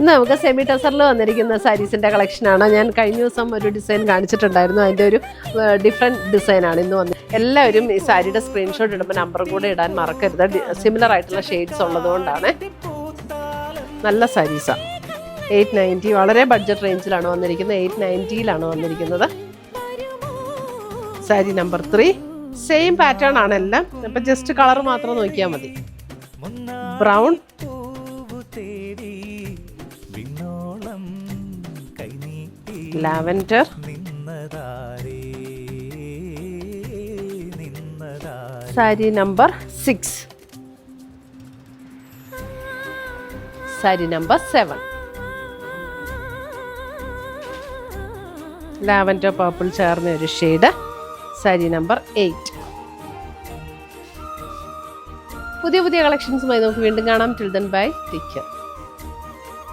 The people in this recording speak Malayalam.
ഇന്ന് നമുക്ക് സെമി ടസറിൽ വന്നിരിക്കുന്ന സാരീസിൻ്റെ കളക്ഷനാണ്. ഞാൻ കഴിഞ്ഞ ദിവസം ഒരു ഡിസൈൻ കാണിച്ചിട്ടുണ്ടായിരുന്നു. അതിൻ്റെ ഒരു ഡിഫറെൻറ്റ് ഡിസൈനാണ് ഇന്ന് വന്നത്. എല്ലാവരും ഈ സാരിയുടെ സ്ക്രീൻഷോട്ട് ഇടുമ്പോൾ നമ്പറും കൂടെ ഇടാൻ മറക്കരുത്. സിമിലർ ആയിട്ടുള്ള ഷെയ്ഡ്സ് ഉള്ളതുകൊണ്ടാണ്. നല്ല സാരീസാണ്. 890, വളരെ ബഡ്ജറ്റ് റേഞ്ചിലാണ് വന്നിരിക്കുന്നത്. 890യിലാണ് വന്നിരിക്കുന്നത്. സാരി നമ്പർ 3 സെയിം പാറ്റേൺ ആണ് എല്ലാം. അപ്പം ജസ്റ്റ് കളർ മാത്രം നോക്കിയാൽ മതി. Brown, lavender, sari number 6, sari number 7, lavender purple ചേർന്ന ഒരു ഷെയ്ഡ്, സാരി നമ്പർ 8. പുതിയ കളക്ഷൻസുമായി നമുക്ക് വീണ്ടും കാണാം. Till then bye, take care.